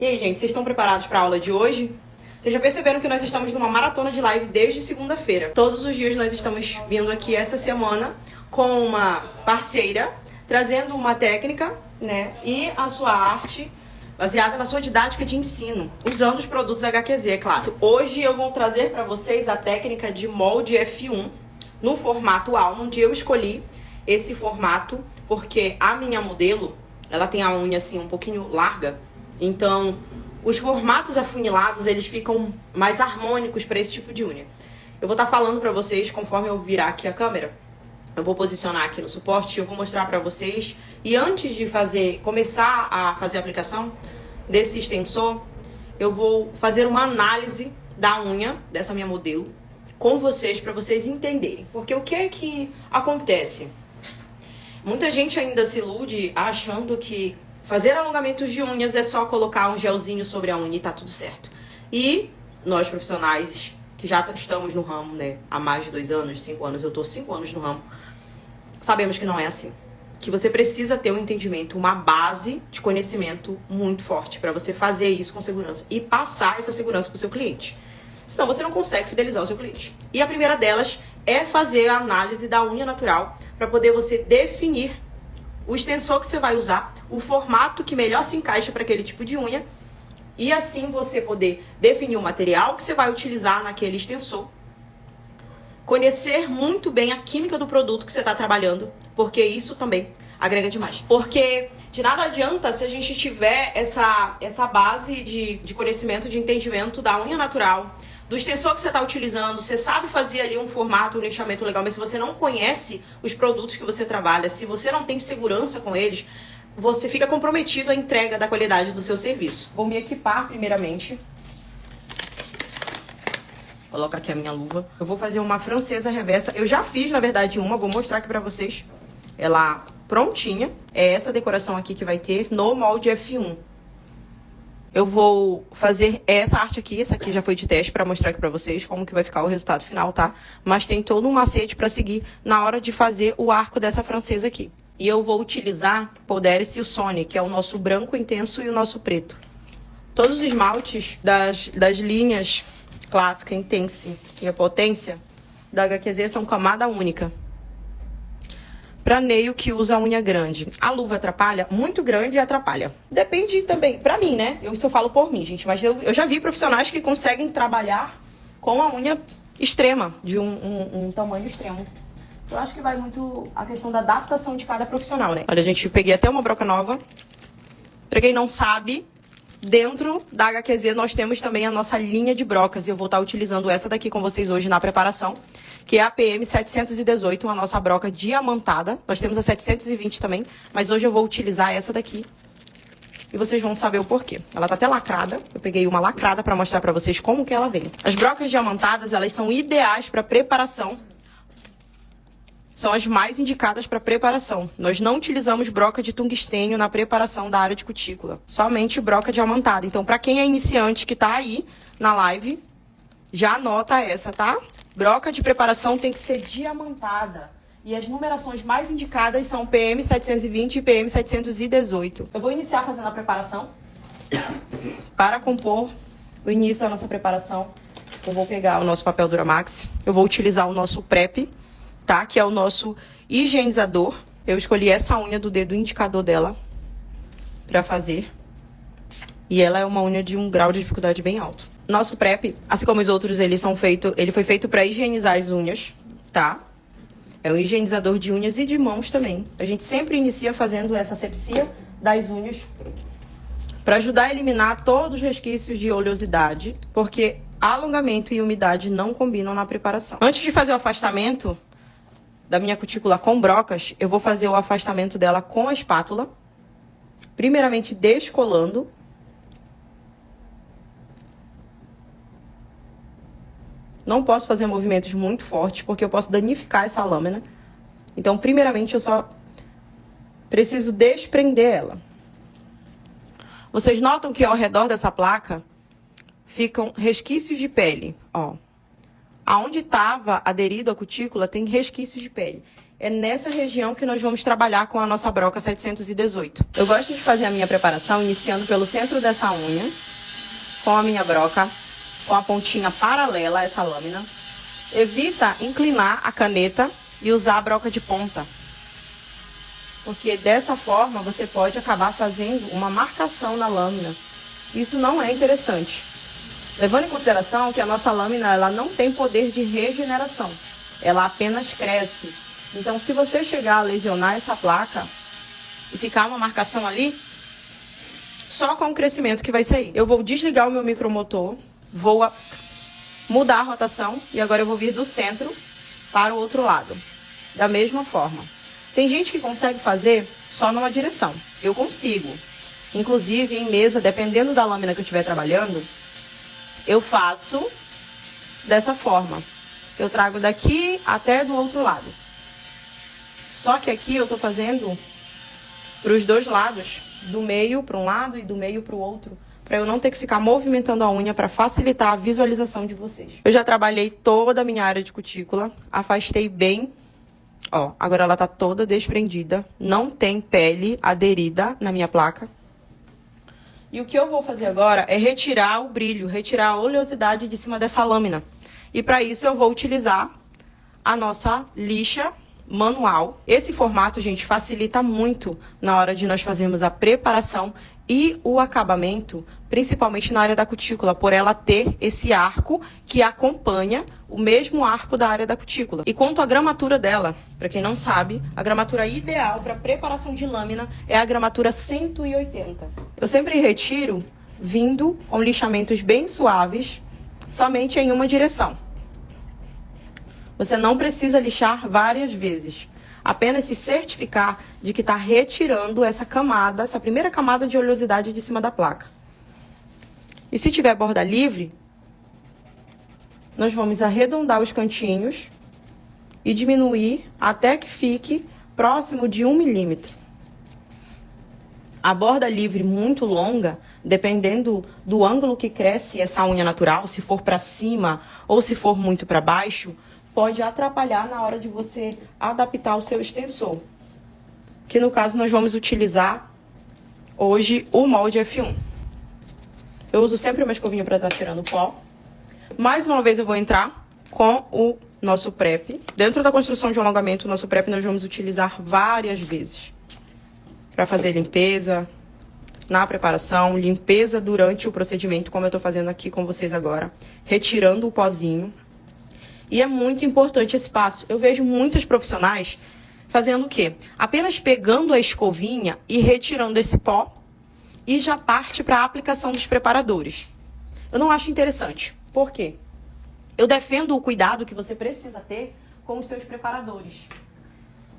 E aí, gente, vocês estão preparados para a aula de hoje? Vocês já perceberam que nós estamos numa maratona de live desde segunda-feira. Todos os dias nós estamos vindo aqui essa semana com uma parceira, trazendo uma técnica, né, e a sua arte baseada na sua didática de ensino, usando os produtos HQZ, é claro. Hoje eu vou trazer para vocês a técnica de molde F1 no formato almond. Eu escolhi esse formato porque a minha modelo, ela tem a unha assim um pouquinho larga, então os formatos afunilados, eles ficam mais harmônicos para esse tipo de unha. Eu vou estar falando para vocês conforme eu virar aqui a câmera. Eu vou posicionar aqui no suporte, eu vou mostrar para vocês. E antes de começar a fazer a aplicação desse extensor, eu vou fazer uma análise da unha dessa minha modelo com vocês, para vocês entenderem. Porque o que é que acontece? Muita gente ainda se ilude achando que fazer alongamentos de unhas é só colocar um gelzinho sobre a unha e tá tudo certo. E nós profissionais que já estamos no ramo, né, há mais de 2 anos, 5 anos, eu tô 5 anos no ramo, sabemos que não é assim. Que você precisa ter um entendimento, uma base de conhecimento muito forte para você fazer isso com segurança e passar essa segurança pro seu cliente. Senão você não consegue fidelizar o seu cliente. E a primeira delas é fazer a análise da unha natural para poder você definir o extensor que você vai usar, o formato que melhor se encaixa para aquele tipo de unha, e assim você poder definir o material que você vai utilizar naquele extensor. Conhecer muito bem a química do produto que você está trabalhando, porque isso também agrega demais. Porque de nada adianta se a gente tiver essa base de conhecimento, de entendimento da unha natural, do extensor que você está utilizando, você sabe fazer ali um formato, um nichamento legal, mas se você não conhece os produtos que você trabalha, se você não tem segurança com eles, você fica comprometido à entrega da qualidade do seu serviço. Vou me equipar primeiramente. Coloca aqui a minha luva. Eu vou fazer uma francesa reversa. Eu já fiz, na verdade, uma. Vou mostrar aqui pra vocês. Ela prontinha. É essa decoração aqui que vai ter no molde F1. Eu vou fazer essa arte aqui. Essa aqui já foi de teste pra mostrar aqui pra vocês como que vai ficar o resultado final, tá? Mas tem todo um macete pra seguir na hora de fazer o arco dessa francesa aqui. E eu vou utilizar Poder Silsone, que é o nosso branco intenso e o nosso preto. Todos os esmaltes das linhas Clássica, Intense e a Potência da HQZ são camada única. Pra nail que usa a unha grande. A luva atrapalha? Muito grande atrapalha. Depende também, pra mim, né? Isso eu falo por mim, gente. Mas eu já vi profissionais que conseguem trabalhar com a unha extrema, de um tamanho extremo. Eu acho que vai muito a questão da adaptação de cada profissional, né? Olha, gente, eu peguei até uma broca nova. Pra quem não sabe, dentro da HQZ nós temos também a nossa linha de brocas. E eu vou estar utilizando essa daqui com vocês hoje na preparação, que é a PM 718, a nossa broca diamantada. Nós temos a 720 também, mas hoje eu vou utilizar essa daqui. E vocês vão saber o porquê. Ela tá até lacrada. Eu peguei uma lacrada para mostrar para vocês como que ela vem. As brocas diamantadas, elas são ideais para preparação. São as mais indicadas para preparação. Nós não utilizamos broca de tungstênio na preparação da área de cutícula. Somente broca diamantada. Então, para quem é iniciante que tá aí na live, já anota essa, tá? Broca de preparação tem que ser diamantada. E as numerações mais indicadas são PM 720 e PM 718. Eu vou iniciar fazendo a preparação. Para compor o início da nossa preparação, eu vou pegar o nosso papel Duramax. Eu vou utilizar o nosso PrEP, tá? Que é o nosso higienizador. Eu escolhi essa unha do dedo indicador dela pra fazer. E ela é uma unha de um grau de dificuldade bem alto. Nosso PrEP, assim como os outros, ele foi feito para higienizar as unhas, tá? É um higienizador de unhas e de mãos também. A gente sempre inicia fazendo essa asepsia das unhas para ajudar a eliminar todos os resquícios de oleosidade, porque alongamento e umidade não combinam na preparação. Antes de fazer o afastamento da minha cutícula com brocas, eu vou fazer o afastamento dela com a espátula. Primeiramente descolando. Não posso fazer movimentos muito fortes, porque eu posso danificar essa lâmina. Então, primeiramente, eu só preciso desprender ela. Vocês notam que ao redor dessa placa ficam resquícios de pele, ó. Aonde estava aderido a cutícula tem resquícios de pele. é nessa região que nós vamos trabalhar com a nossa broca 718. Eu gosto de fazer a minha preparação iniciando pelo centro dessa unha, com a minha broca, com a pontinha paralela a essa lâmina. Evita inclinar a caneta e usar a broca de ponta, porque dessa forma você pode acabar fazendo uma marcação na lâmina. Isso não é interessante. Levando em consideração que a nossa lâmina ela não tem poder de regeneração, ela apenas cresce. Então, se você chegar a lesionar essa placa e ficar uma marcação ali, só com o crescimento que vai sair. Eu vou desligar o meu micromotor, vou mudar a rotação e agora eu vou vir do centro para o outro lado. Da mesma forma. Tem gente que consegue fazer só numa direção. Eu consigo. Inclusive, em mesa, dependendo da lâmina que eu estiver trabalhando, eu faço dessa forma. Eu trago daqui até do outro lado. Só que aqui eu tô fazendo para os dois lados, do meio para um lado e do meio para o outro, para eu não ter que ficar movimentando a unha para facilitar a visualização de vocês. Eu já trabalhei toda a minha área de cutícula, afastei bem. Ó, agora ela tá toda desprendida, não tem pele aderida na minha placa. E o que eu vou fazer agora é retirar o brilho, retirar a oleosidade de cima dessa lâmina. E para isso eu vou utilizar a nossa lixa manual. Esse formato, gente, facilita muito na hora de nós fazermos a preparação e o acabamento, principalmente na área da cutícula, por ela ter esse arco que acompanha o mesmo arco da área da cutícula. E quanto à gramatura dela, para quem não sabe, a gramatura ideal para preparação de lâmina é a gramatura 180. Eu sempre retiro vindo com lixamentos bem suaves, somente em uma direção. Você não precisa lixar várias vezes. Apenas se certificar de que está retirando essa camada, essa primeira camada de oleosidade de cima da placa. E se tiver borda livre, nós vamos arredondar os cantinhos e diminuir até que fique próximo de 1 milímetro. A borda livre muito longa, dependendo do ângulo que cresce essa unha natural, se for para cima ou se for muito para baixo, pode atrapalhar na hora de você adaptar o seu extensor. Que no caso nós vamos utilizar hoje o molde F1. Eu uso sempre uma escovinha para estar tirando o pó. Mais uma vez eu vou entrar com o nosso prep. Dentro da construção de um alongamento, o nosso prep nós vamos utilizar várias vezes. Para fazer limpeza, na preparação, limpeza durante o procedimento, como eu estou fazendo aqui com vocês agora. Retirando o pozinho. E é muito importante esse passo. Eu vejo muitos profissionais fazendo o quê? Apenas pegando a escovinha e retirando esse pó e já parte para a aplicação dos preparadores. Eu não acho interessante. Por quê? Eu defendo o cuidado que você precisa ter com os seus preparadores.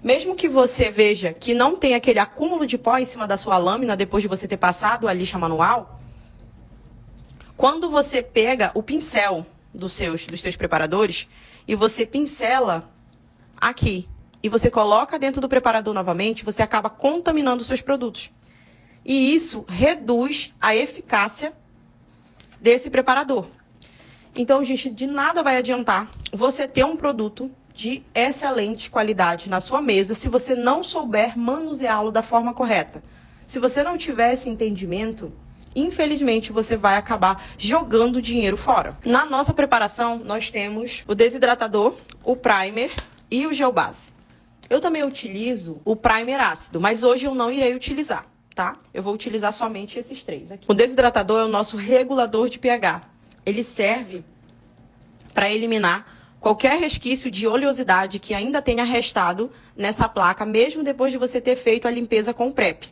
Mesmo que você veja que não tem aquele acúmulo de pó em cima da sua lâmina depois de você ter passado a lixa manual, quando você pega o pincel dos seus preparadores e você pincela aqui e você coloca dentro do preparador novamente, você acaba contaminando os seus produtos. E isso reduz a eficácia desse preparador. Então, gente, de nada vai adiantar você ter um produto de excelente qualidade na sua mesa se você não souber manuseá-lo da forma correta. Se você não tiver esse entendimento, infelizmente, você vai acabar jogando dinheiro fora. Na nossa preparação, nós temos o desidratador, o primer e o gel base. Eu também utilizo o primer ácido, mas hoje eu não irei utilizar, tá? Eu vou utilizar somente esses três aqui. O desidratador é o nosso regulador de pH. Ele serve para eliminar qualquer resquício de oleosidade que ainda tenha restado nessa placa, mesmo depois de você ter feito a limpeza com o PrEP.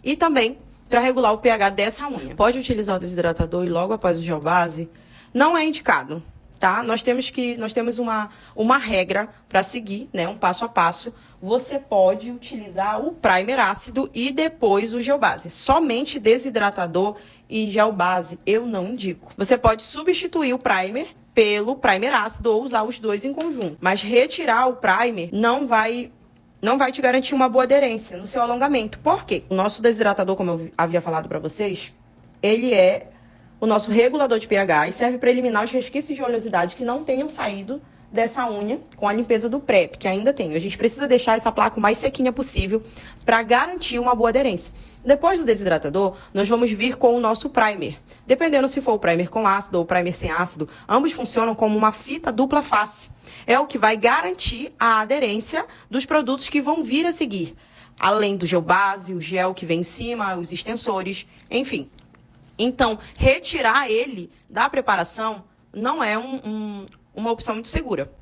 E também para regular o pH dessa unha. Pode utilizar o desidratador e logo após o gel base, não é indicado, tá? Nós temos uma regra para seguir, né? Um passo a passo. Você pode utilizar o primer ácido e depois o gel base. Somente desidratador e gel base eu não indico. Você pode substituir o primer pelo primer ácido ou usar os dois em conjunto. Mas retirar o primer não vai te garantir uma boa aderência no seu alongamento. Por quê? O nosso desidratador, como eu havia falado para vocês, ele é o nosso regulador de pH e serve para eliminar os resquícios de oleosidade que não tenham saído dessa unha com a limpeza do PrEP, que ainda tem. A gente precisa deixar essa placa o mais sequinha possível para garantir uma boa aderência. Depois do desidratador, nós vamos vir com o nosso primer. Dependendo se for o primer com ácido ou o primer sem ácido, ambos funcionam como uma fita dupla face. É o que vai garantir a aderência dos produtos que vão vir a seguir. Além do gel base, o gel que vem em cima, os extensores, enfim. Então, retirar ele da preparação não é uma opção muito segura.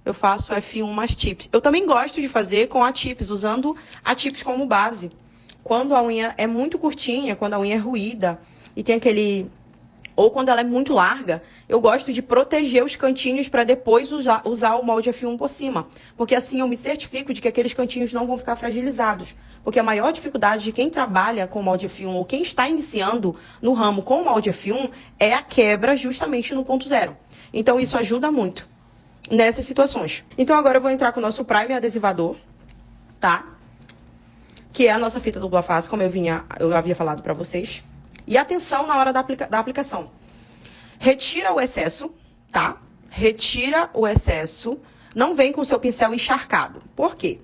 Eu faço F1 mais tips. Eu também gosto de fazer com a tips, usando a tips como base. Quando a unha é muito curtinha, quando a unha é ruída e tem aquele... ou quando ela é muito larga, eu gosto de proteger os cantinhos para depois usar o molde F1 por cima. Porque assim eu me certifico de que aqueles cantinhos não vão ficar fragilizados. Porque a maior dificuldade de quem trabalha com molde F1 ou quem está iniciando no ramo com molde F1 é a quebra justamente no ponto zero. Então isso ajuda muito nessas situações. Então agora eu vou entrar com o nosso primer adesivador, tá? Que é a nossa fita dupla face, como eu havia falado para vocês. E atenção na hora da aplicação. Retira o excesso, tá? Retira o excesso. Não vem com o seu pincel encharcado. Por quê?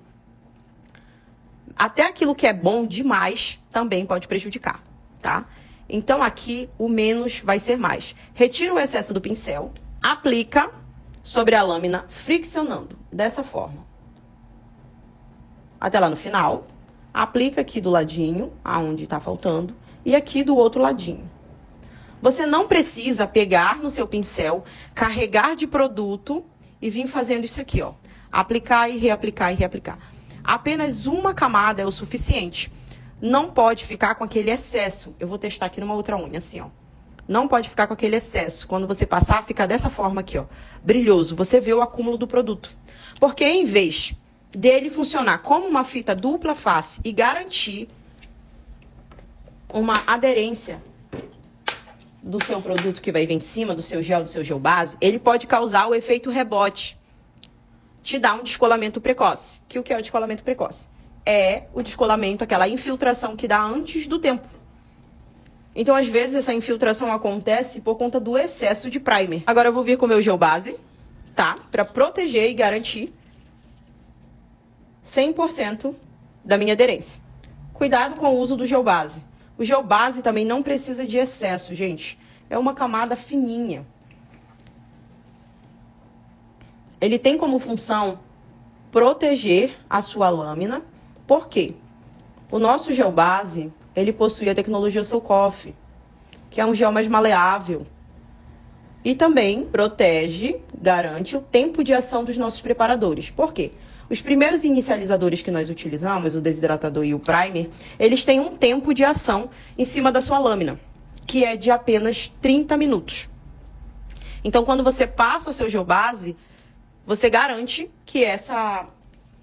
Até aquilo que é bom demais também pode prejudicar, tá? Então aqui o menos vai ser mais. Retira o excesso do pincel, aplica sobre a lâmina friccionando, dessa forma. Até lá no final, aplica aqui do ladinho, aonde tá faltando, e aqui do outro ladinho. Você não precisa pegar no seu pincel, carregar de produto e vir fazendo isso aqui, ó. Aplicar e reaplicar e reaplicar. Apenas uma camada é o suficiente. Não pode ficar com aquele excesso. Eu vou testar aqui numa outra unha, assim, ó. Não pode ficar com aquele excesso. Quando você passar, fica dessa forma aqui, ó. Brilhoso. Você vê o acúmulo do produto. Porque em vez dele funcionar como uma fita dupla face e garantir uma aderência do seu produto que vai vir em cima, do seu gel base, ele pode causar o efeito rebote. Te dá um descolamento precoce. Que o que é o descolamento precoce? É o descolamento, aquela infiltração que dá antes do tempo. Então, às vezes, essa infiltração acontece por conta do excesso de primer. Agora eu vou vir com o meu gel base, tá? Pra proteger e garantir 100% da minha aderência. Cuidado com o uso do gel base. O gel base também não precisa de excesso, gente. É uma camada fininha. Ele tem como função proteger a sua lâmina. Por quê? O nosso gel base, ele possui a tecnologia Socoff, que é um gel mais maleável. E também protege, garante o tempo de ação dos nossos preparadores. Por quê? Os primeiros inicializadores que nós utilizamos, o desidratador e o primer, eles têm um tempo de ação em cima da sua lâmina, que é de apenas 30 minutos. Então, quando você passa o seu gel base, você garante que essa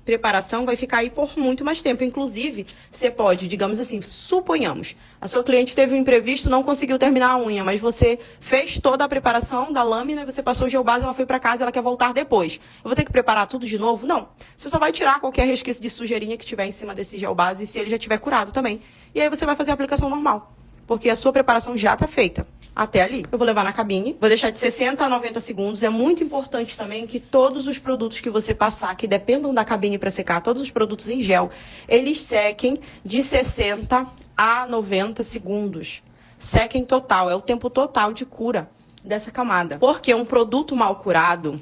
preparação vai ficar aí por muito mais tempo. Inclusive, você pode, digamos assim, suponhamos, a sua cliente teve um imprevisto, não conseguiu terminar a unha, mas você fez toda a preparação da lâmina, você passou o gel base, ela foi para casa, ela quer voltar depois. Eu vou ter que preparar tudo de novo? Não. Você só vai tirar qualquer resquício de sujeirinha que tiver em cima desse gel base, se ele já tiver curado também. E aí você vai fazer a aplicação normal, porque a sua preparação já está feita. Até ali. Eu vou levar na cabine, vou deixar de 60 a 90 segundos. É muito importante também que todos os produtos que você passar, que dependam da cabine para secar, todos os produtos em gel, eles sequem de 60 a 90 segundos. Sequem total, é o tempo total de cura dessa camada. Porque um produto mal curado,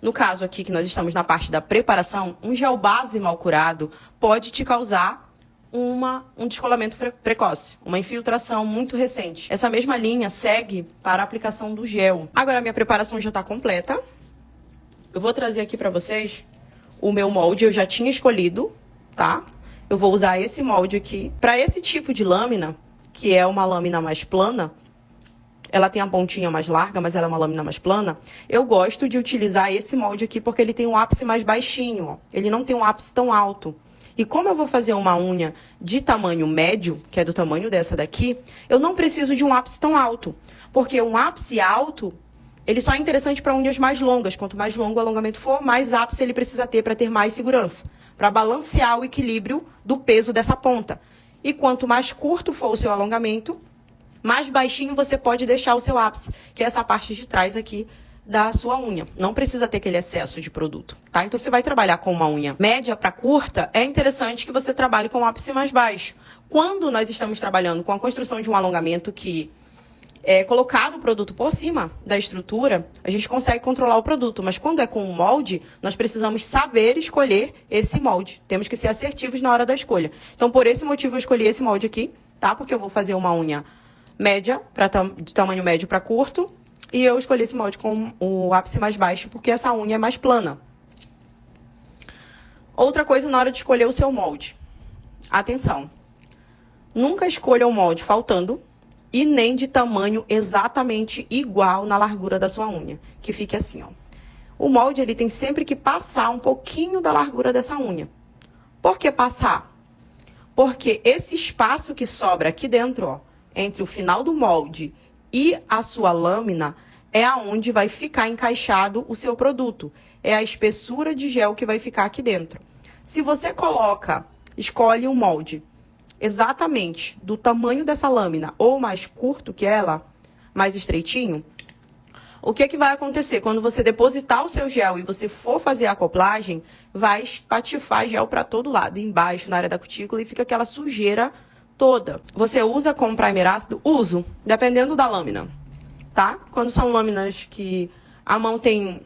no caso aqui que nós estamos na parte da preparação, um gel base mal curado pode te causar um descolamento precoce, uma infiltração muito recente. Essa mesma linha segue para a aplicação do gel. Agora a minha preparação já está completa. Eu vou trazer aqui para vocês o meu molde, eu já tinha escolhido, tá? Eu vou usar esse molde aqui. Para esse tipo de lâmina, que é uma lâmina mais plana, ela tem a pontinha mais larga, mas ela é uma lâmina mais plana, eu gosto de utilizar esse molde aqui porque ele tem um ápice mais baixinho, ó. Ele não tem um ápice tão alto. E como eu vou fazer uma unha de tamanho médio, que é do tamanho dessa daqui, eu não preciso de um ápice tão alto. Porque um ápice alto, ele só é interessante para unhas mais longas. Quanto mais longo o alongamento for, mais ápice ele precisa ter para ter mais segurança. Para balancear o equilíbrio do peso dessa ponta. E quanto mais curto for o seu alongamento, Mais baixinho você pode deixar o seu ápice, que é essa parte de trás aqui da sua unha. Não precisa ter aquele excesso de produto, tá? Então, você vai trabalhar com uma unha média para curta, é interessante que você trabalhe com o ápice mais baixo. Quando nós estamos trabalhando com a construção de um alongamento que é colocado o produto por cima da estrutura, a gente consegue controlar o produto. Mas quando é com um molde, nós precisamos saber escolher esse molde. Temos que ser assertivos na hora da escolha. Então, por esse motivo, eu escolhi esse molde aqui, tá? Porque eu vou fazer uma unha média, de tamanho médio para curto. E eu escolhi esse molde com o ápice mais baixo, porque essa unha é mais plana. Outra coisa na hora de escolher o seu molde. Atenção. Nunca escolha o molde faltando e nem de tamanho exatamente igual na largura da sua unha. Que fique assim, ó. O molde, ele tem sempre que passar um pouquinho da largura dessa unha. Por que passar? Porque esse espaço que sobra aqui dentro, ó, entre o final do molde e a sua lâmina, é aonde vai ficar encaixado o seu produto. É a espessura de gel que vai ficar aqui dentro. Se você escolhe um molde exatamente do tamanho dessa lâmina ou mais curto que ela, mais estreitinho, o que é que vai acontecer? Quando você depositar o seu gel e você for fazer a acoplagem, vai espatifar gel para todo lado, embaixo, na área da cutícula, e fica aquela sujeira toda. Você usa como primer ácido? Uso, dependendo da lâmina, tá? Quando são lâminas que a mão tem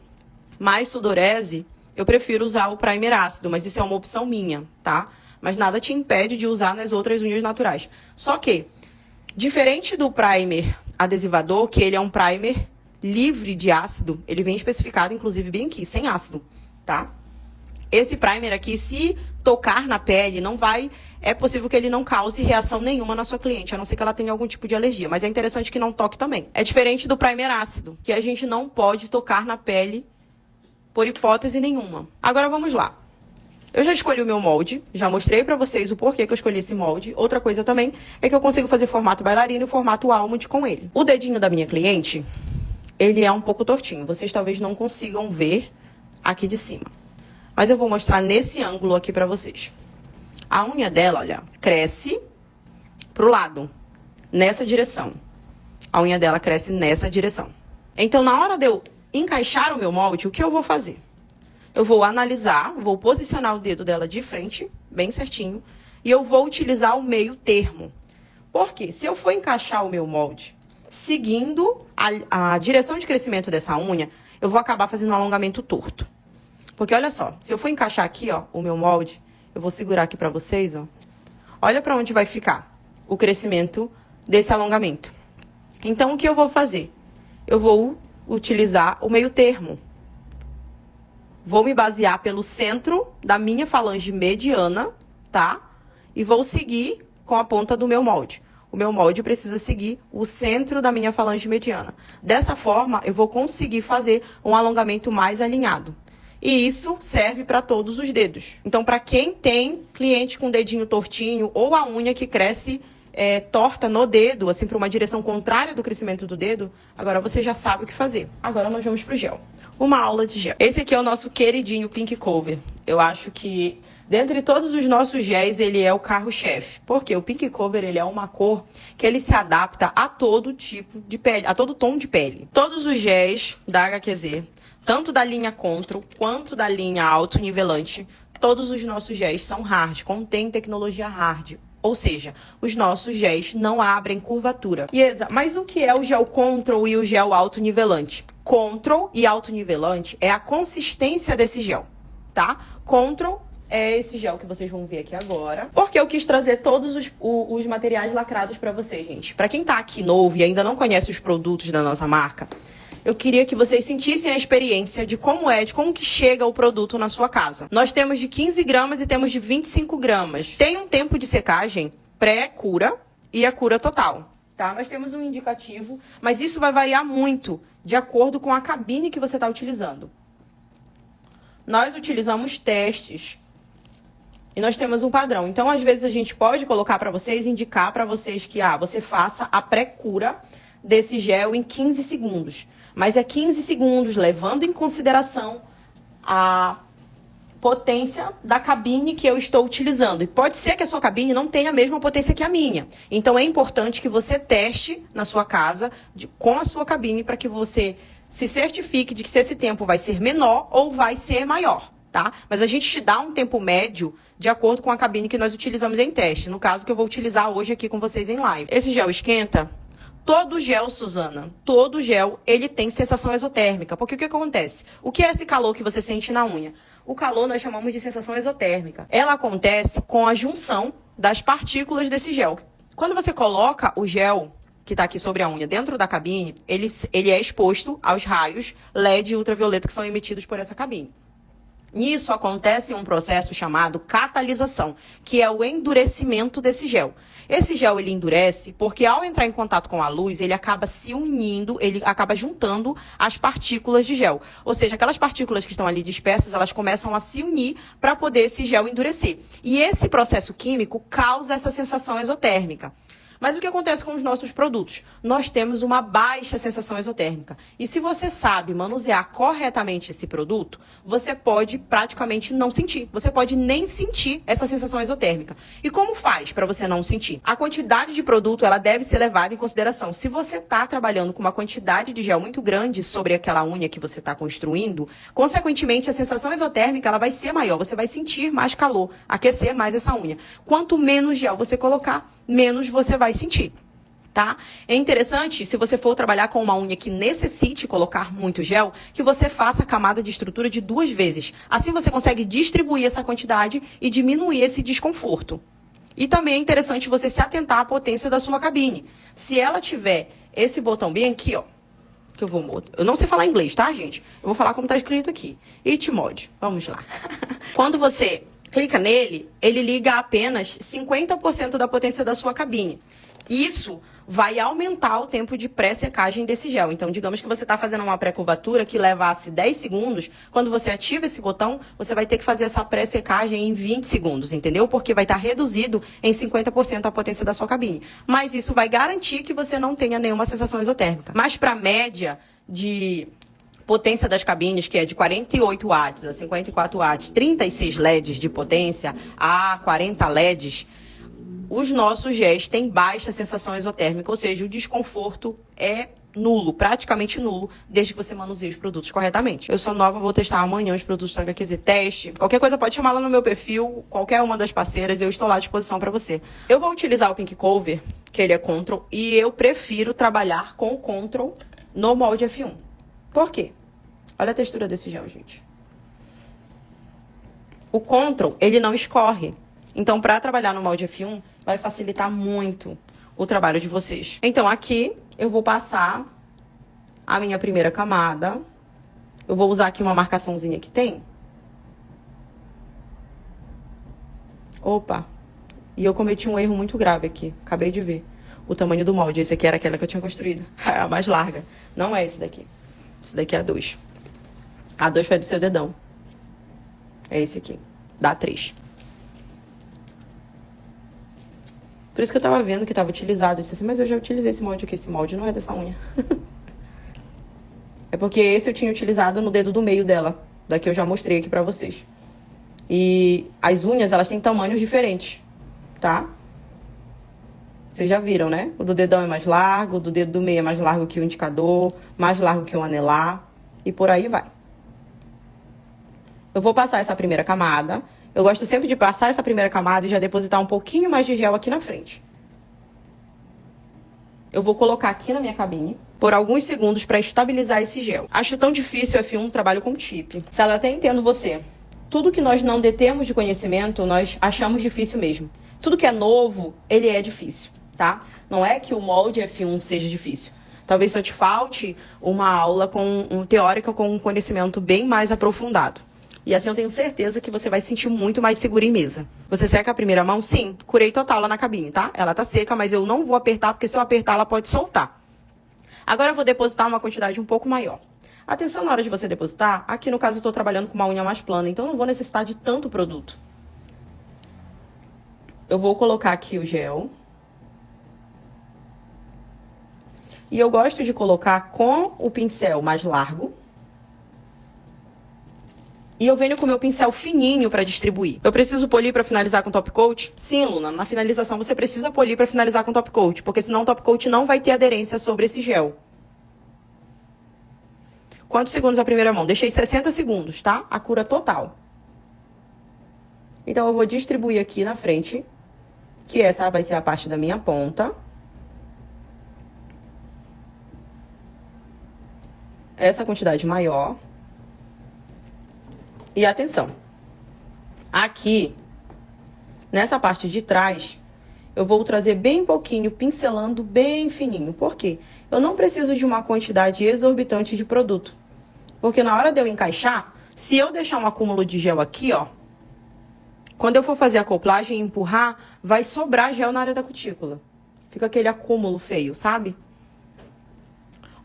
mais sudorese, eu prefiro usar o primer ácido, mas isso é uma opção minha, tá? Mas nada te impede de usar nas outras unhas naturais. Só que, diferente do primer adesivador, que ele é um primer livre de ácido, ele vem especificado, inclusive, bem aqui, sem ácido, tá? Esse primer aqui, se tocar na pele, é possível que ele não cause reação nenhuma na sua cliente, a não ser que ela tenha algum tipo de alergia. Mas é interessante que não toque também. É diferente do primer ácido, que a gente não pode tocar na pele por hipótese nenhuma. Agora vamos lá. Eu já escolhi o meu molde, já mostrei pra vocês o porquê que eu escolhi esse molde. Outra coisa também é que eu consigo fazer formato bailarino e formato almond com ele. O dedinho da minha cliente, ele é um pouco tortinho. Vocês talvez não consigam ver aqui de cima. Mas eu vou mostrar nesse ângulo aqui pra vocês. A unha dela, olha, cresce pro lado, nessa direção. A unha dela cresce nessa direção. Então, na hora de eu encaixar o meu molde, o que eu vou fazer? Eu vou analisar, vou posicionar o dedo dela de frente, bem certinho, e eu vou utilizar o meio termo. Por quê? Se eu for encaixar o meu molde seguindo a direção de crescimento dessa unha, eu vou acabar fazendo um alongamento torto. Porque olha só, se eu for encaixar aqui, ó, o meu molde, eu vou segurar aqui pra vocês, ó. Olha pra onde vai ficar o crescimento desse alongamento. Então, o que eu vou fazer? Eu vou utilizar o meio termo. Vou me basear pelo centro da minha falange mediana, tá? E vou seguir com a ponta do meu molde. O meu molde precisa seguir o centro da minha falange mediana. Dessa forma, eu vou conseguir fazer um alongamento mais alinhado. E isso serve para todos os dedos. Então, para quem tem cliente com dedinho tortinho ou a unha que cresce torta no dedo, assim, para uma direção contrária do crescimento do dedo, agora você já sabe o que fazer. Agora nós vamos pro gel. Uma aula de gel. Esse aqui é o nosso queridinho Pink Cover. Eu acho que, dentre todos os nossos géis, ele é o carro-chefe. Porque o Pink Cover, ele é uma cor que ele se adapta a todo tipo de pele, a todo tom de pele. Todos os géis da HQZ, tanto da linha Control quanto da linha Alto Nivelante, todos os nossos géis são hard, contém tecnologia hard. Ou seja, os nossos géis não abrem curvatura. Mas o que é o gel Control e o gel Alto Nivelante? Control e Alto Nivelante é a consistência desse gel, tá? Control é esse gel que vocês vão ver aqui agora. Porque eu quis trazer todos os materiais lacrados pra vocês, gente. Pra quem tá aqui novo e ainda não conhece os produtos da nossa marca, eu queria que vocês sentissem a experiência de como que chega o produto na sua casa. Nós temos de 15 gramas e temos de 25 gramas. Tem um tempo de secagem pré-cura e a cura total, tá? Nós temos um indicativo, mas isso vai variar muito de acordo com a cabine que você está utilizando. Nós utilizamos testes e nós temos um padrão. Então, às vezes, a gente pode colocar para vocês, indicar para vocês que você faça a pré-cura desse gel em 15 segundos. Mas é 15 segundos, levando em consideração potência da cabine que eu estou utilizando. E pode ser que a sua cabine não tenha a mesma potência que a minha. Então, é importante que você teste na sua casa com a sua cabine para que você se certifique de que se esse tempo vai ser menor ou vai ser maior, tá? Mas a gente te dá um tempo médio de acordo com a cabine que nós utilizamos em teste. No caso que eu vou utilizar hoje aqui com vocês em live. Esse gel esquenta. Todo gel, Suzana, todo gel, ele tem sensação exotérmica. Porque o que acontece? O que é esse calor que você sente na unha? O calor nós chamamos de sensação exotérmica. Ela acontece com a junção das partículas desse gel. Quando você coloca o gel que está aqui sobre a unha dentro da cabine, ele é exposto aos raios LED e ultravioleta que são emitidos por essa cabine. Nisso acontece um processo chamado catalisação, que é o endurecimento desse gel. Esse gel ele endurece porque ao entrar em contato com a luz, ele acaba se unindo, ele acaba juntando as partículas de gel. Ou seja, aquelas partículas que estão ali dispersas, elas começam a se unir para poder esse gel endurecer. E esse processo químico causa essa sensação exotérmica. Mas o que acontece com os nossos produtos? Nós temos uma baixa sensação exotérmica. E se você sabe manusear corretamente esse produto, você pode praticamente não sentir. Você pode nem sentir essa sensação exotérmica. E como faz para você não sentir? A quantidade de produto ela deve ser levada em consideração. Se você está trabalhando com uma quantidade de gel muito grande sobre aquela unha que você está construindo, consequentemente a sensação exotérmica ela vai ser maior. Você vai sentir mais calor, aquecer mais essa unha. Quanto menos gel você colocar, menos você vai sentir, tá? É interessante, se você for trabalhar com uma unha que necessite colocar muito gel, que você faça a camada de estrutura de 2 vezes. Assim você consegue distribuir essa quantidade e diminuir esse desconforto. E também é interessante você se atentar à potência da sua cabine. Se ela tiver esse botão bem aqui, ó, que eu não sei falar inglês, tá, gente? Eu vou falar como tá escrito aqui. It Mode. Vamos lá. Quando você clica nele, ele liga apenas 50% da potência da sua cabine. Isso vai aumentar o tempo de pré-secagem desse gel. Então, digamos que você está fazendo uma pré-curvatura que levasse 10 segundos. Quando você ativa esse botão, você vai ter que fazer essa pré-secagem em 20 segundos, entendeu? Porque vai estar reduzido em 50% a potência da sua cabine. Mas isso vai garantir que você não tenha nenhuma sensação exotérmica. Mas para a média de potência das cabines, que é de 48 watts a 54 watts, 36 LEDs de potência a 40 LEDs, os nossos géis têm baixa sensação exotérmica, ou seja, o desconforto é nulo, praticamente nulo, desde que você manuseie os produtos corretamente. Eu sou nova, vou testar amanhã os produtos da HQZ Teste. Qualquer coisa pode chamar lá no meu perfil, qualquer uma das parceiras, eu estou lá à disposição para você. Eu vou utilizar o Pink Cover, que ele é Control, e eu prefiro trabalhar com o Control no molde F1. Por quê? Olha a textura desse gel, gente. O Control, ele não escorre. Então, para trabalhar no molde F1, vai facilitar muito o trabalho de vocês. Então, aqui, eu vou passar a minha primeira camada. Eu vou usar aqui uma marcaçãozinha que tem. Opa! E eu cometi um erro muito grave aqui. Acabei de ver o tamanho do molde. Esse aqui era aquela que eu tinha construído. A mais larga. Não é esse daqui. Esse daqui é A2. A2 foi do seu dedão. É esse aqui. Dá 3. Por isso que eu tava vendo que tava utilizado. Eu disse assim, mas eu já utilizei esse molde aqui. Esse molde não é dessa unha. É porque esse eu tinha utilizado no dedo do meio dela. Daqui eu já mostrei aqui pra vocês. E as unhas, elas têm tamanhos diferentes, tá? Vocês já viram, né? O do dedão é mais largo, o do dedo do meio é mais largo que o indicador, mais largo que o anelar. E por aí vai. Eu vou passar essa primeira camada. Eu gosto sempre de passar essa primeira camada e já depositar um pouquinho mais de gel aqui na frente. Eu vou colocar aqui na minha cabine por alguns segundos para estabilizar esse gel. Acho tão difícil o F1 trabalho com chip. Se ela até entendo você. Tudo que nós não detemos de conhecimento, nós achamos difícil mesmo. Tudo que é novo, ele é difícil, tá? Não é que o molde F1 seja difícil. Talvez só te falte uma aula teórica com um conhecimento bem mais aprofundado. E assim eu tenho certeza que você vai se sentir muito mais segura em mesa. Você seca a primeira mão? Sim, curei total lá na cabine, tá? Ela tá seca, mas eu não vou apertar, porque se eu apertar ela pode soltar. Agora eu vou depositar uma quantidade um pouco maior. Atenção na hora de você depositar, aqui no caso eu tô trabalhando com uma unha mais plana, então eu não vou necessitar de tanto produto. Eu vou colocar aqui o gel. E eu gosto de colocar com o pincel mais largo. E eu venho com o meu pincel fininho para distribuir. Eu preciso polir para finalizar com top coat? Sim, Luna, na finalização você precisa polir para finalizar com top coat, porque senão o top coat não vai ter aderência sobre esse gel. Quantos segundos a primeira mão? Deixei 60 segundos, tá? A cura total. Então eu vou distribuir aqui na frente, que essa vai ser a parte da minha ponta. Essa quantidade maior. E atenção, aqui, nessa parte de trás, eu vou trazer bem pouquinho, pincelando bem fininho. Por quê? Eu não preciso de uma quantidade exorbitante de produto. Porque na hora de eu encaixar, se eu deixar um acúmulo de gel aqui, ó, quando eu for fazer a acoplagem e empurrar, vai sobrar gel na área da cutícula. Fica aquele acúmulo feio, sabe?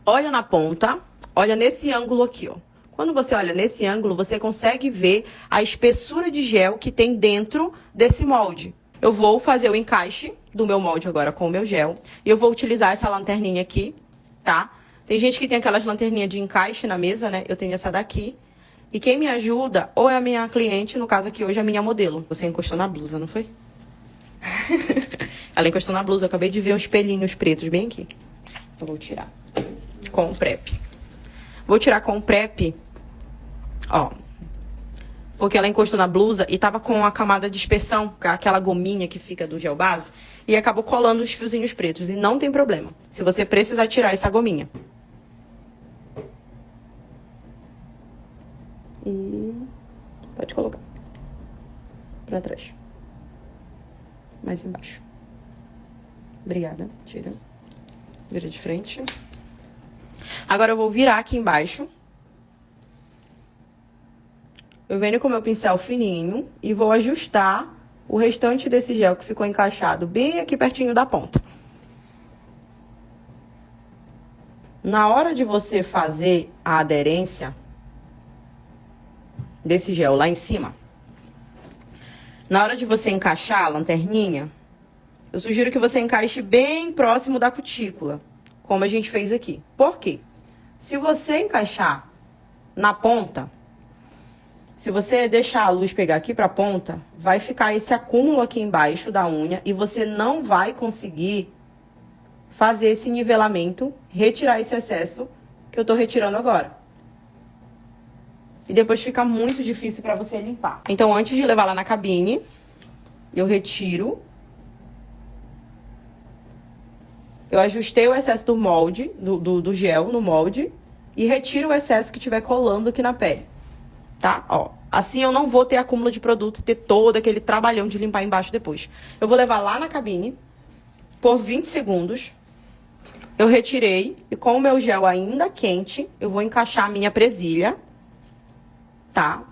Olha na ponta, olha nesse ângulo aqui, ó. Quando você olha nesse ângulo, você consegue ver a espessura de gel que tem dentro desse molde. Eu vou fazer o encaixe do meu molde agora com o meu gel. E eu vou utilizar essa lanterninha aqui, tá? Tem gente que tem aquelas lanterninhas de encaixe na mesa, né? Eu tenho essa daqui. E quem me ajuda, ou é a minha cliente, no caso aqui hoje é a minha modelo. Você encostou na blusa, não foi? Ela encostou na blusa, eu acabei de ver uns pelinhos pretos bem aqui. Eu vou tirar com o prep. Vou tirar com o prep, ó, porque ela encostou na blusa e tava com a camada de dispersão, aquela gominha que fica do gel base, e acabou colando os fiozinhos pretos. E não tem problema, se você precisar tirar essa gominha. E pode colocar pra trás. Mais embaixo. Obrigada, tira. Vira de frente. Agora eu vou virar aqui embaixo. Eu venho com o meu pincel fininho e vou ajustar o restante desse gel que ficou encaixado bem aqui pertinho da ponta. Na hora de você fazer a aderência desse gel lá em cima, na hora de você encaixar a lanterninha, eu sugiro que você encaixe bem próximo da cutícula, como a gente fez aqui. Por quê? Se você encaixar na ponta, se você deixar a luz pegar aqui pra ponta, vai ficar esse acúmulo aqui embaixo da unha e você não vai conseguir fazer esse nivelamento, retirar esse excesso que eu tô retirando agora. E depois fica muito difícil pra você limpar. Então, antes de levar lá na cabine, eu retiro. Eu ajustei o excesso do molde, do gel no molde, e retiro o excesso que tiver colando aqui na pele. Tá? Ó, assim eu não vou ter acúmulo de produto e ter todo aquele trabalhão de limpar embaixo depois. Eu vou levar lá na cabine por 20 segundos. Eu retirei e com o meu gel ainda quente, eu vou encaixar a minha presilha, tá?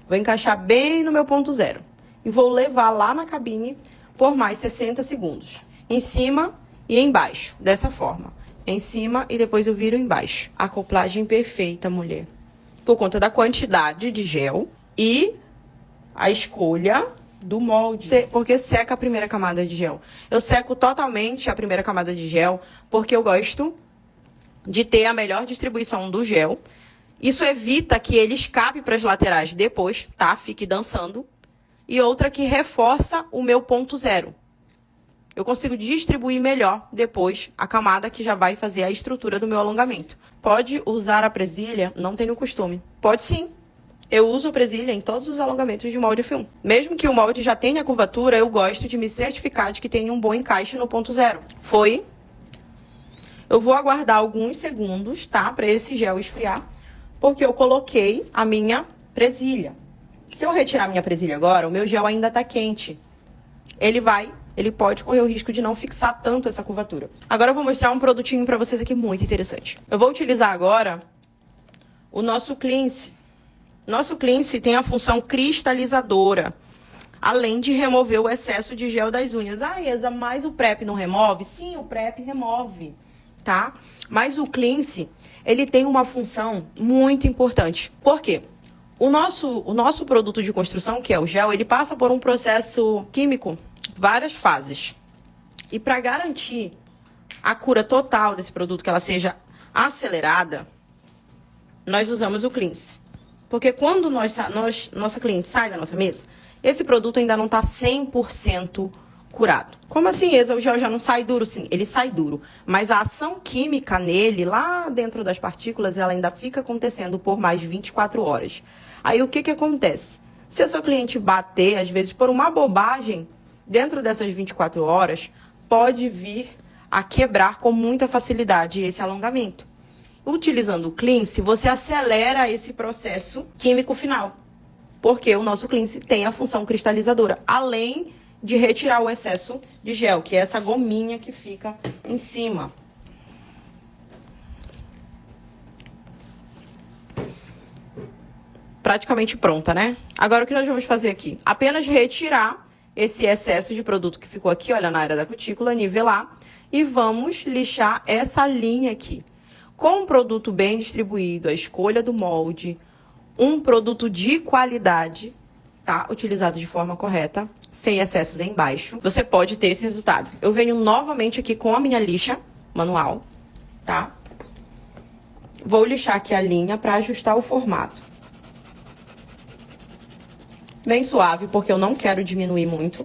Vou encaixar bem no meu ponto zero. E vou levar lá na cabine por mais 60 segundos. Em cima e embaixo, dessa forma. Em cima e depois eu viro embaixo. Acoplagem perfeita, mulher. Por conta da quantidade de gel e a escolha do molde. Porque seca a primeira camada de gel. Eu seco totalmente a primeira camada de gel porque eu gosto de ter a melhor distribuição do gel. Isso evita que ele escape para as laterais depois, tá? Fique dançando. E outra que reforça o meu ponto zero. Eu consigo distribuir melhor depois a camada que já vai fazer a estrutura do meu alongamento. Pode usar a presilha? Não tenho costume. Pode sim. Eu uso a presilha em todos os alongamentos de molde F1. Mesmo que o molde já tenha curvatura, eu gosto de me certificar de que tem um bom encaixe no ponto zero. Foi. Eu vou aguardar alguns segundos, tá? Para esse gel esfriar, porque eu coloquei a minha presilha. Se eu retirar a minha presilha agora, o meu gel ainda tá quente. Ele pode correr o risco de não fixar tanto essa curvatura. Agora eu vou mostrar um produtinho pra vocês aqui muito interessante. Eu vou utilizar agora o nosso cleanse. Nosso cleanse tem a função cristalizadora, além de remover o excesso de gel das unhas. Ah, Isa, mas o prep não remove? Sim, o prep remove, tá? Mas o cleanse, ele tem uma função muito importante. Por quê? O nosso produto de construção, que é o gel, ele passa por um processo químico, várias fases. E para garantir a cura total desse produto, que ela seja acelerada, nós usamos o cleanse. Porque quando nossa cliente sai da nossa mesa, esse produto ainda não está 100% curado. Como assim, Isa? O gel já não sai duro? Sim, ele sai duro. Mas a ação química nele, lá dentro das partículas, ela ainda fica acontecendo por mais de 24 horas. Aí o que que acontece? Se a sua cliente bater, às vezes, por uma bobagem, dentro dessas 24 horas, pode vir a quebrar com muita facilidade esse alongamento. Utilizando o cleanse, você acelera esse processo químico final. Porque o nosso cleanse tem a função cristalizadora, além de retirar o excesso de gel, que é essa gominha que fica em cima. Praticamente pronta, né? Agora o que nós vamos fazer aqui? Apenas retirar esse excesso de produto que ficou aqui, olha, na área da cutícula, nivelar, e vamos lixar essa linha aqui. Com um produto bem distribuído, a escolha do molde, um produto de qualidade, tá? Utilizado de forma correta, sem excessos embaixo, você pode ter esse resultado. Eu venho novamente aqui com a minha lixa manual, tá? Vou lixar aqui a linha para ajustar o formato. Bem suave, porque eu não quero diminuir muito.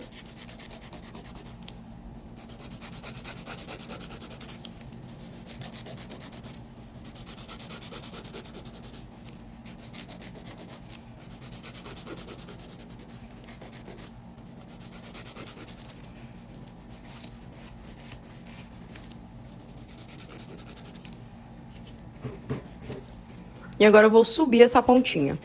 E agora eu vou subir essa pontinha.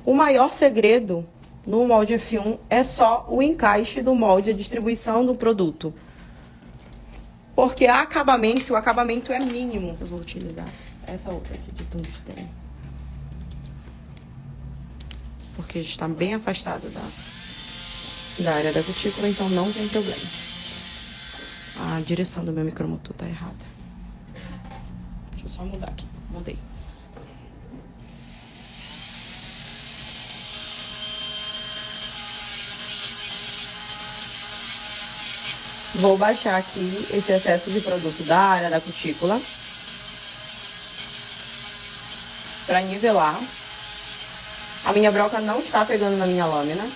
O maior segredo no molde F1 é só o encaixe do molde, a distribuição do produto. Porque o acabamento é mínimo. Eu vou utilizar essa outra aqui de tungstênio. Porque está bem afastado da área da cutícula, então não tem problema. A direção do meu micromotor tá errada. Deixa eu só mudar aqui. Mudei. Vou baixar aqui esse excesso de produto da área da cutícula para nivelar. A minha broca não está pegando na minha lâmina,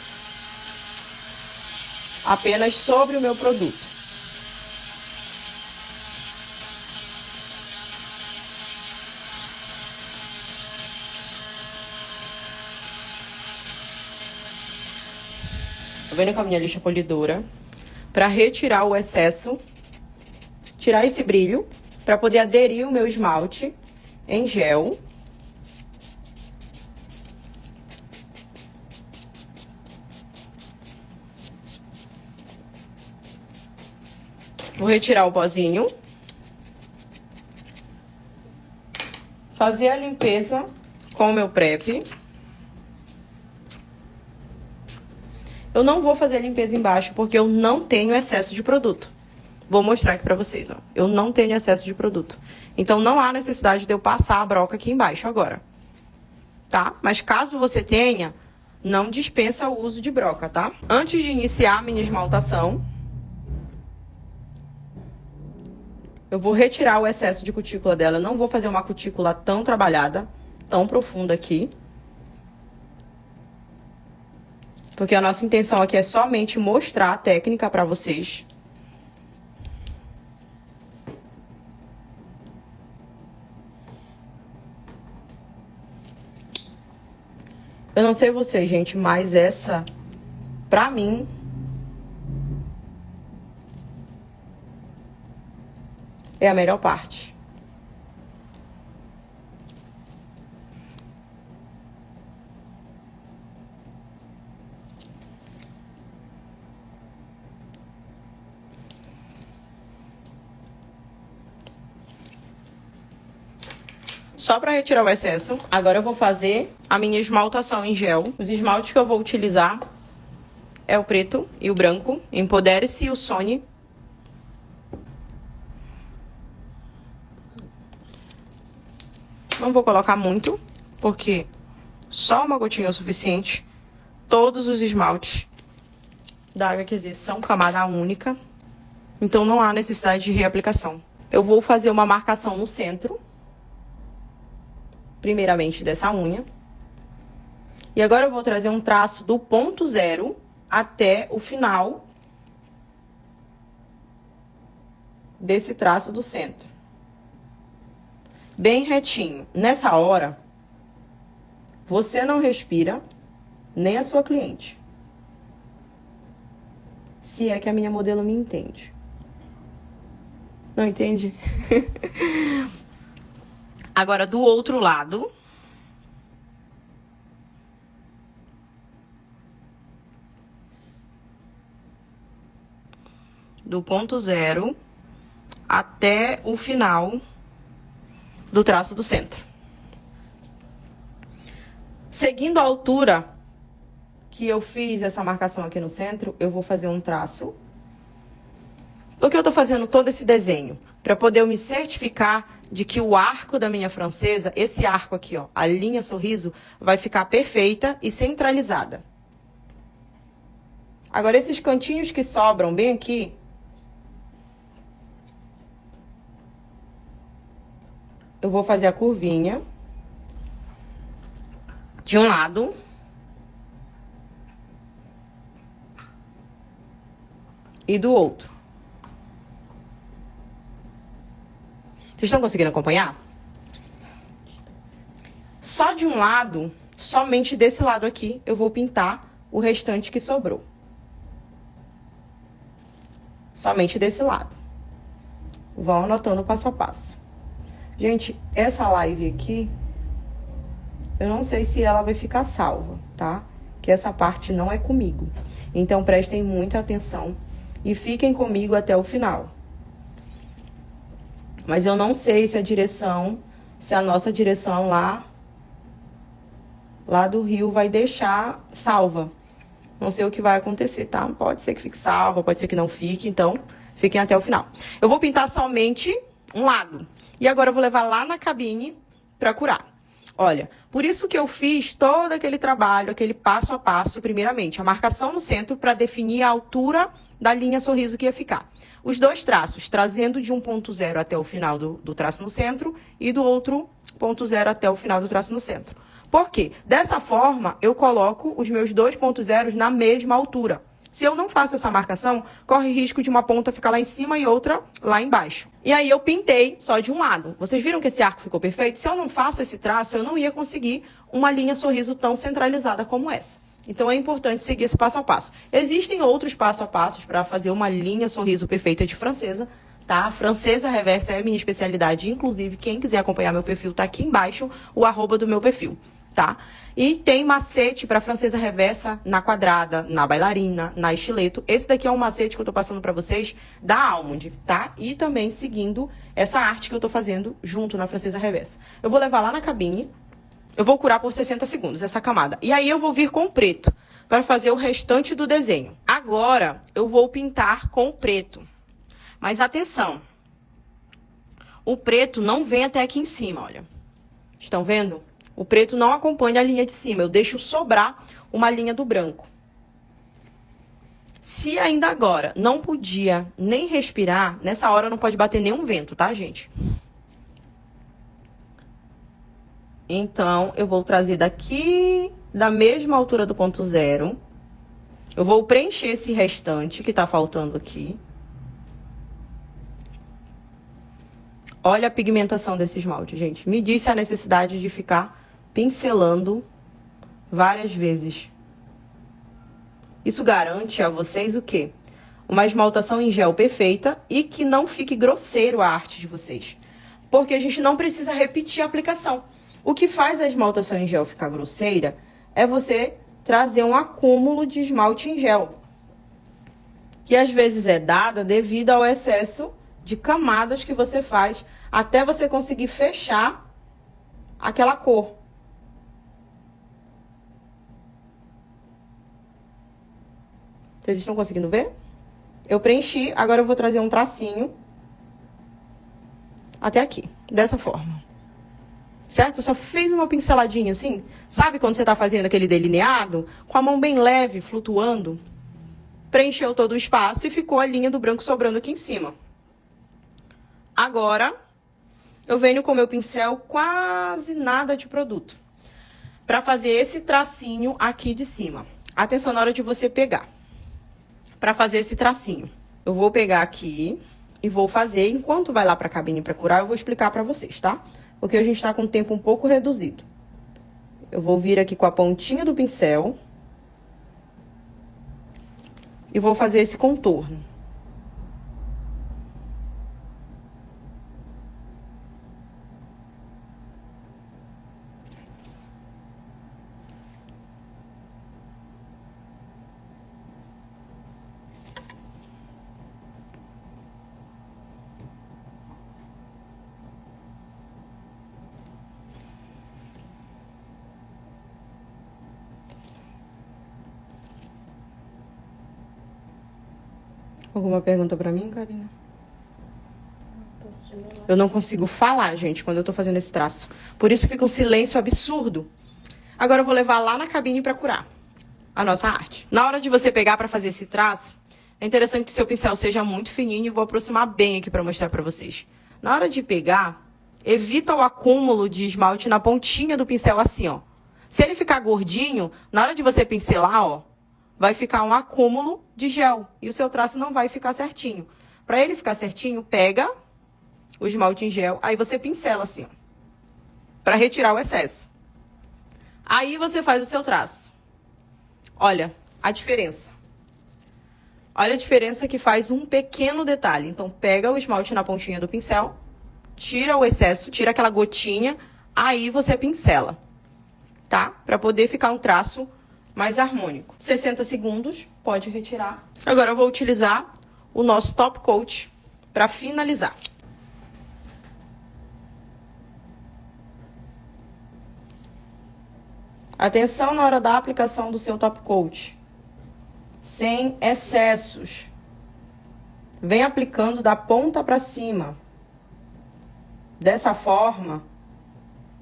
apenas sobre o meu produto. Tô vendo com a minha lixa polidora para retirar o excesso, tirar esse brilho, para poder aderir o meu esmalte em gel. Vou retirar o pozinho. Fazer a limpeza com o meu PrEP. Eu não vou fazer a limpeza embaixo porque eu não tenho excesso de produto. Vou mostrar aqui pra vocês, ó. Eu não tenho excesso de produto. Então, não há necessidade de eu passar a broca aqui embaixo agora. Tá? Mas caso você tenha, não dispensa o uso de broca, tá? Antes de iniciar a minha esmaltação, eu vou retirar o excesso de cutícula dela. Eu não vou fazer uma cutícula tão trabalhada, tão profunda aqui. Porque a nossa intenção aqui é somente mostrar a técnica pra vocês. Eu não sei vocês, gente, mas essa, pra mim, é a melhor parte. Só para retirar o excesso, agora eu vou fazer a minha esmaltação em gel. Os esmaltes que eu vou utilizar é o preto e o branco. Empodere-se e o Sony. Não vou colocar muito, porque só uma gotinha é o suficiente. Todos os esmaltes da HQZ são camada única, então não há necessidade de reaplicação. Eu vou fazer uma marcação no centro, primeiramente dessa unha. E agora eu vou trazer um traço do ponto zero até o final desse traço do centro. Bem retinho. Nessa hora, você não respira, nem a sua cliente. Se é que a minha modelo me entende. Não entende? Agora, do outro lado. Do ponto zero até o final do traço do centro. Seguindo a altura que eu fiz essa marcação aqui no centro, eu vou fazer um traço. Por que eu tô fazendo todo esse desenho? Para poder eu me certificar de que o arco da minha francesa, esse arco aqui, ó, a linha sorriso, vai ficar perfeita e centralizada. Agora, esses cantinhos que sobram bem aqui, eu vou fazer a curvinha de um lado e do outro. Vocês estão conseguindo acompanhar? Só de um lado, somente desse lado aqui, eu vou pintar o restante que sobrou. Somente desse lado. Vão anotando passo a passo. Gente, essa live aqui, eu não sei se ela vai ficar salva, tá? Que essa parte não é comigo. Então, prestem muita atenção e fiquem comigo até o final. Mas eu não sei se a direção, se a nossa direção lá do Rio vai deixar salva. Não sei o que vai acontecer, tá? Pode ser que fique salva, pode ser que não fique, então fiquem até o final. Eu vou pintar somente um lado. E agora eu vou levar lá na cabine pra curar. Olha, por isso que eu fiz todo aquele trabalho, aquele passo a passo, primeiramente, a marcação no centro para definir a altura da linha sorriso que ia ficar. Os dois traços, trazendo de um ponto zero até o final do traço no centro e do outro ponto zero até o final do traço no centro. Por quê? Dessa forma, eu coloco os meus dois pontos zeros na mesma altura. Se eu não faço essa marcação, corre risco de uma ponta ficar lá em cima e outra lá embaixo. E aí eu pintei só de um lado. Vocês viram que esse arco ficou perfeito? Se eu não faço esse traço, eu não ia conseguir uma linha sorriso tão centralizada como essa. Então é importante seguir esse passo a passo. Existem outros passo a passos para fazer uma linha sorriso perfeita de francesa, tá? Francesa reversa é a minha especialidade. Inclusive, quem quiser acompanhar meu perfil, tá aqui embaixo o @ do meu perfil. Tá? E tem macete para francesa reversa na quadrada, na bailarina, na estileto. Esse daqui é um macete que eu tô passando para vocês da Almond, tá? E também seguindo essa arte que eu tô fazendo junto na francesa reversa. Eu vou levar lá na cabine, eu vou curar por 60 segundos essa camada. E aí eu vou vir com o preto para fazer o restante do desenho. Agora eu vou pintar com o preto. Mas atenção, o preto não vem até aqui em cima, olha. Estão vendo? O preto não acompanha a linha de cima, eu deixo sobrar uma linha do branco. Se ainda agora não podia nem respirar, nessa hora não pode bater nenhum vento, tá, gente? Então, eu vou trazer daqui, da mesma altura do ponto zero. Eu vou preencher esse restante que tá faltando aqui. Olha a pigmentação desse esmalte, gente. Me disse a necessidade de ficar pincelando várias vezes. Isso garante a vocês o quê? Uma esmaltação em gel perfeita e que não fique grosseiro a arte de vocês. Porque a gente não precisa repetir a aplicação. O que faz a esmaltação em gel ficar grosseira é você trazer um acúmulo de esmalte em gel. Que às vezes é dada devido ao excesso de camadas que você faz até você conseguir fechar aquela cor. Vocês estão conseguindo ver? Eu preenchi, agora eu vou trazer um tracinho até aqui, dessa forma. Certo? Eu só fiz uma pinceladinha assim. Sabe quando você tá fazendo aquele delineado? Com a mão bem leve, flutuando. Preencheu todo o espaço e ficou a linha do branco sobrando aqui em cima. Agora, eu venho com o meu pincel quase nada de produto, para fazer esse tracinho aqui de cima. Atenção na hora de você pegar. Para fazer esse tracinho, eu vou pegar aqui e vou fazer. Enquanto vai lá para a cabine para curar, eu vou explicar para vocês, tá? Porque a gente tá com o tempo um pouco reduzido. Eu vou vir aqui com a pontinha do pincel e vou fazer esse contorno. Alguma pergunta pra mim, Karina? Eu não consigo falar, gente, quando eu tô fazendo esse traço. Por isso fica um silêncio absurdo. Agora eu vou levar lá na cabine pra curar a nossa arte. Na hora de você pegar pra fazer esse traço, é interessante que seu pincel seja muito fininho e vou aproximar bem aqui pra mostrar pra vocês. Na hora de pegar, evita o acúmulo de esmalte na pontinha do pincel assim, ó. Se ele ficar gordinho, na hora de você pincelar, ó, vai ficar um acúmulo de gel e o seu traço não vai ficar certinho. Para ele ficar certinho, pega o esmalte em gel, aí você pincela assim, ó, para retirar o excesso. Aí você faz o seu traço. Olha a diferença. Olha a diferença que faz um pequeno detalhe. Então, pega o esmalte na pontinha do pincel, tira o excesso, tira aquela gotinha, aí você pincela, tá? Para poder ficar um traço mais harmônico. 60 segundos, pode retirar. Agora eu vou utilizar o nosso top coat para finalizar. Atenção na hora da aplicação do seu top coat. Sem excessos. Vem aplicando da ponta para cima. Dessa forma,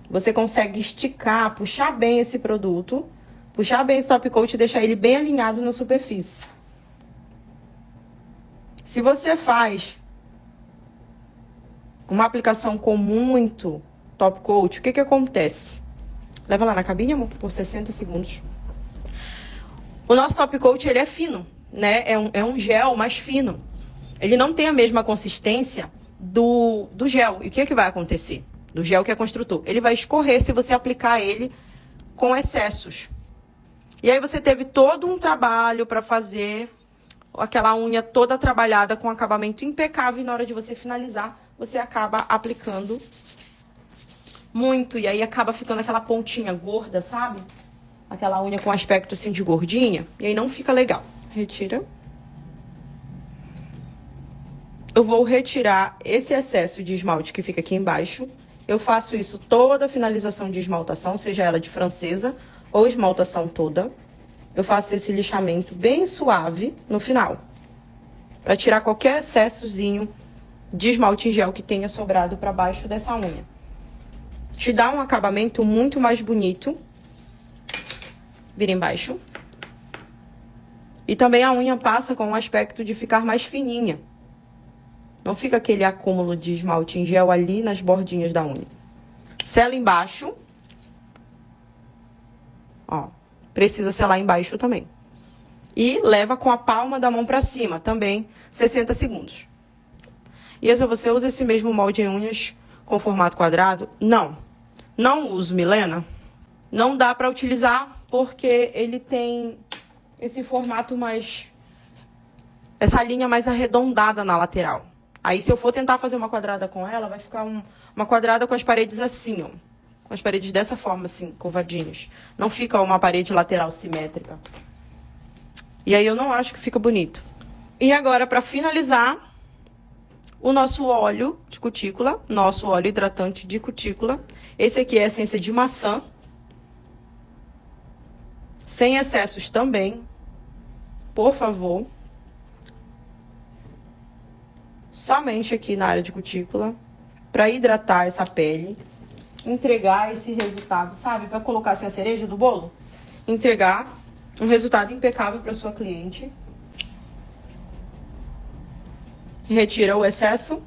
você consegue esticar, puxar bem esse produto, puxar bem esse top coat e deixar ele bem alinhado na superfície. Se você faz uma aplicação com muito top coat, o que que acontece? Leva lá na cabine, amor, por 60 segundos. O nosso top coat, ele é fino, né? É um gel mais fino. Ele não tem a mesma consistência do gel. E o que é que vai acontecer? Do gel que é construtor. Ele vai escorrer se você aplicar ele com excessos. E aí você teve todo um trabalho para fazer aquela unha toda trabalhada com acabamento impecável e na hora de você finalizar, você acaba aplicando muito. E aí acaba ficando aquela pontinha gorda, sabe? Aquela unha com aspecto assim de gordinha. E aí não fica legal. Retira. Eu vou retirar esse excesso de esmalte que fica aqui embaixo. Eu faço isso toda a finalização de esmaltação, seja ela de francesa ou esmaltação toda. Eu faço esse lixamento bem suave no final, para tirar qualquer excessozinho de esmalte em gel que tenha sobrado para baixo dessa unha. Te dá um acabamento muito mais bonito. Vira embaixo. E também a unha passa com o aspecto de ficar mais fininha. Não fica aquele acúmulo de esmalte em gel ali nas bordinhas da unha. Sela embaixo. Ó, precisa selar embaixo também. E leva com a palma da mão pra cima, também 60 segundos. E se você usa esse mesmo molde em unhas com formato quadrado? Não. Não uso, Milena. Não dá pra utilizar porque ele tem esse formato mais... essa linha mais arredondada na lateral. Aí, se eu for tentar fazer uma quadrada com ela, vai ficar uma quadrada com as paredes assim, ó. Com as paredes dessa forma, assim, curvadinhas. Não fica uma parede lateral simétrica. E aí, eu não acho que fica bonito. E agora, para finalizar, o nosso óleo de cutícula, nosso óleo hidratante de cutícula. Esse aqui é a essência de maçã. Sem excessos também. Por favor. Somente aqui na área de cutícula, para hidratar essa pele, entregar esse resultado, sabe? Para colocar assim a cereja do bolo, entregar um resultado impecável para sua cliente. Retira o excesso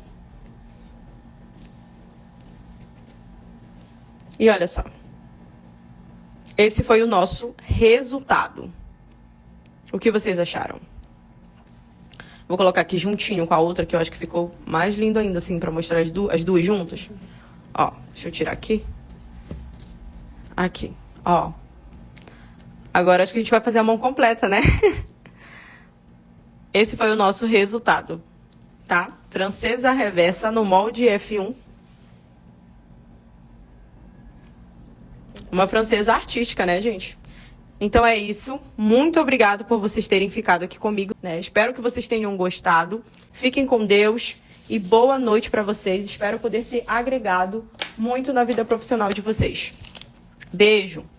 E olha só. Esse foi o nosso resultado. O que vocês acharam? Vou colocar aqui juntinho com a outra, que eu acho que ficou mais lindo ainda, assim, pra mostrar as duas juntas. Ó, deixa eu tirar aqui. Aqui, ó. Agora acho que a gente vai fazer a mão completa, né? Esse foi o nosso resultado, tá? Francesa reversa no molde F1. Uma francesa artística, né, gente? Então é isso. Muito obrigado por vocês terem ficado aqui comigo, né? Espero que vocês tenham gostado. Fiquem com Deus e boa noite para vocês. Espero poder ter agregado muito na vida profissional de vocês. Beijo!